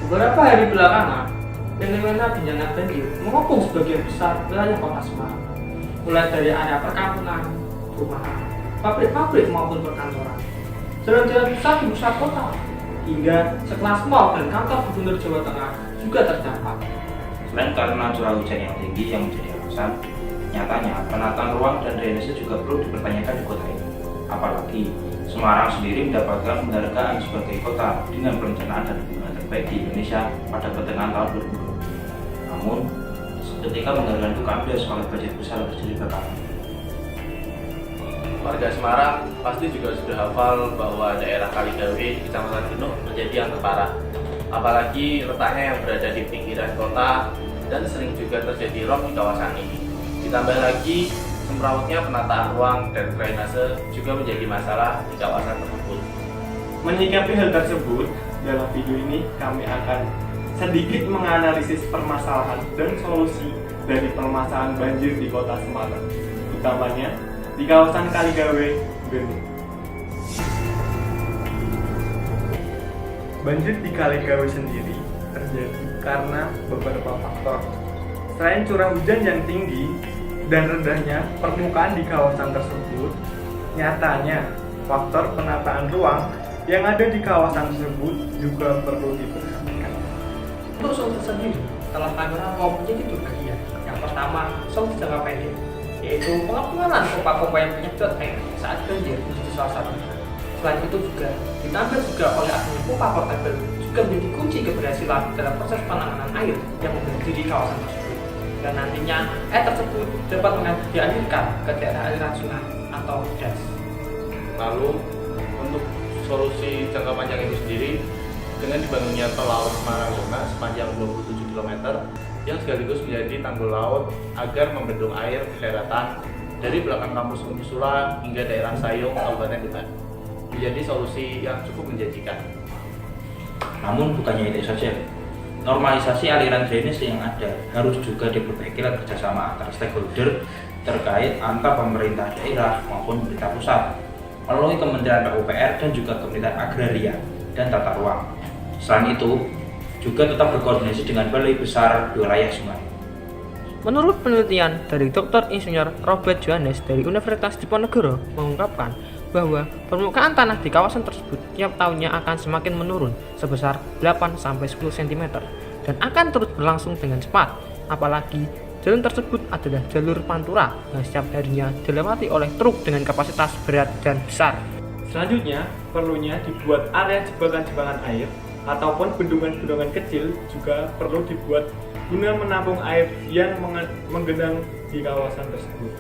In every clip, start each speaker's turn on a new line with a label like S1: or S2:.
S1: Beberapa hari belakangan, fenomena bencana banjir mengepung sebagian besar wilayah kota Semarang, mulai dari area perkampungan, perumahan, pabrik-pabrik maupun perkantoran, jalan-jalan besar di pusat kota, hingga sekelas mal dan kantor gubernur Jawa Tengah juga terdampak.
S2: Selain karena curah hujan yang tinggi yang menjadi alasan, nyatanya penataan ruang dan drainase juga perlu dipertanyakan di kota ini. Apalagi Semarang sendiri mendapatkan penghargaan sebagai kota dengan perencanaan dan pembangunan terbaik di Indonesia pada pertengahan tahun 2020. Namun, ketika penghargaan itu kandas oleh budget besar yang terjadi belakangan.
S3: Warga Semarang pasti juga sudah hafal bahwa daerah Kaligawe, Kecamatan Genuk menjadi yang terparah. Apalagi letaknya yang berada di pinggiran kota dan sering juga terjadi rob di kawasan ini. Ditambah lagi semrawutnya penataan ruang dan drainase juga menjadi masalah di kawasan tersebut.
S4: Menyikapi hal tersebut, dalam video ini kami akan sedikit menganalisis permasalahan dan solusi dari permasalahan banjir di kota Semarang, utamanya di kawasan Kaligawe, Genuk. Banjir di Kaligawe sendiri terjadi karena beberapa faktor. Selain curah hujan yang tinggi dan rendahnya permukaan di kawasan tersebut, nyatanya faktor penataan ruang yang ada di kawasan tersebut juga perlu diperhatikan.
S1: Untuk solusi sendiri, telah kami rangkum menjadi dua bagian. Yang pertama, solusi jangka pendek, yaitu pengoptimalan pompa-pompa yang menyedot air saat banjir menjadi salah satunya. Selain itu juga ditambah juga oleh adanya pompa portable juga menjadi kunci keberhasilan dalam proses penanganan air yang membanjiri kawasan tersebut. Dan nantinya air tersebut dapat dialirkan ke daerah aliran sungai atau das.
S3: Lalu untuk solusi jangka panjang itu sendiri, dengan dibangunnya tol laut Semarang-Zona sepanjang 27 km yang sekaligus menjadi tanggul laut agar membendung air di daratan dari belakang kampus Unisula hingga daerah Sayung, Kabupaten Tuban, menjadi solusi yang cukup menjanjikan.
S2: Namun bukannya itu saja, normalisasi aliran drainase yang ada harus juga diperbaiki lewat kerjasama antar stakeholder terkait antar pemerintah daerah maupun pemerintah pusat melalui Kementerian PUPR dan juga Kementerian Agraria dan Tata Ruang. Selain itu, juga tetap berkoordinasi dengan Balai Besar Wilayah Sungai.
S1: Menurut penelitian dari Dr. Insinyur Robert Johannes dari Universitas Diponegoro mengungkapkan bahwa permukaan tanah di kawasan tersebut tiap tahunnya akan semakin menurun sebesar 8-10 cm dan akan terus berlangsung dengan cepat. Apalagi jalan tersebut adalah jalur pantura yang setiap harinya dilewati oleh truk dengan kapasitas berat dan besar.
S4: Selanjutnya, perlunya dibuat area jebakan-jebakan air ataupun bendungan-bendungan kecil juga perlu dibuat guna menampung air yang menggenang di kawasan tersebut.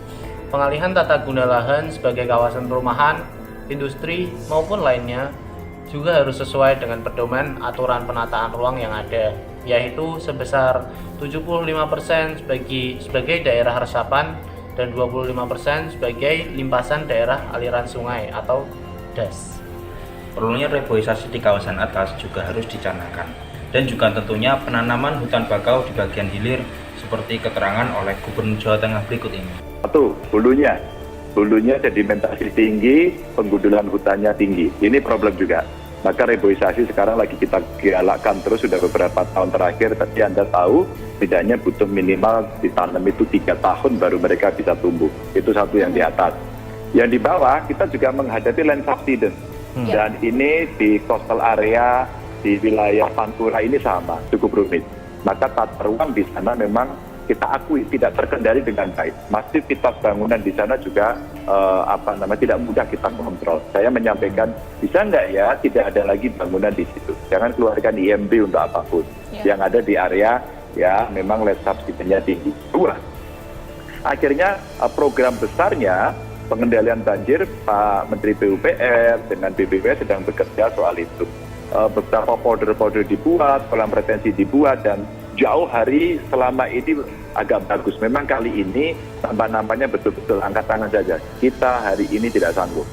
S3: Pengalihan tata guna lahan sebagai kawasan perumahan, industri, maupun lainnya juga harus sesuai dengan pedoman aturan penataan ruang yang ada, yaitu sebesar 75% sebagai daerah resapan dan 25% sebagai limpasan daerah aliran sungai atau das.
S2: Perlunya reboisasi di kawasan atas juga harus dicanangkan, dan juga tentunya penanaman hutan bakau di bagian hilir seperti keterangan oleh Gubernur Jawa Tengah berikut ini.
S5: Satu, hulunya sedimentasi tinggi, penggundulan hutannya tinggi. Ini problem juga. Maka reboisasi sekarang lagi kita galakkan terus sudah beberapa tahun terakhir. Tadi Anda tahu, tidaknya butuh minimal ditanam itu 3 tahun baru mereka bisa tumbuh. Itu satu yang di atas. Yang di bawah kita juga menghadapi land subsidence. Dan ini di coastal area, di wilayah Pantura ini sama, cukup rumit. Maka tata ruang di sana memang kita akui tidak terkendali dengan baik. Masivitas bangunan di sana juga tidak mudah kita kontrol. Saya menyampaikan, bisa nggak ya tidak ada lagi bangunan di situ. Jangan keluarkan IMB untuk apapun. Yang ada di area ya memang land subsidence-nya tinggi. Dua, akhirnya program besarnya pengendalian banjir, Pak Menteri PUPR dengan BPWS sedang bekerja soal itu. Beberapa folder-folder dibuat, kolam retensi dibuat, dan jauh hari selama ini agak bagus. Memang kali ini nampak-nampaknya betul-betul angkat tangan saja. Kita hari ini tidak sanggup.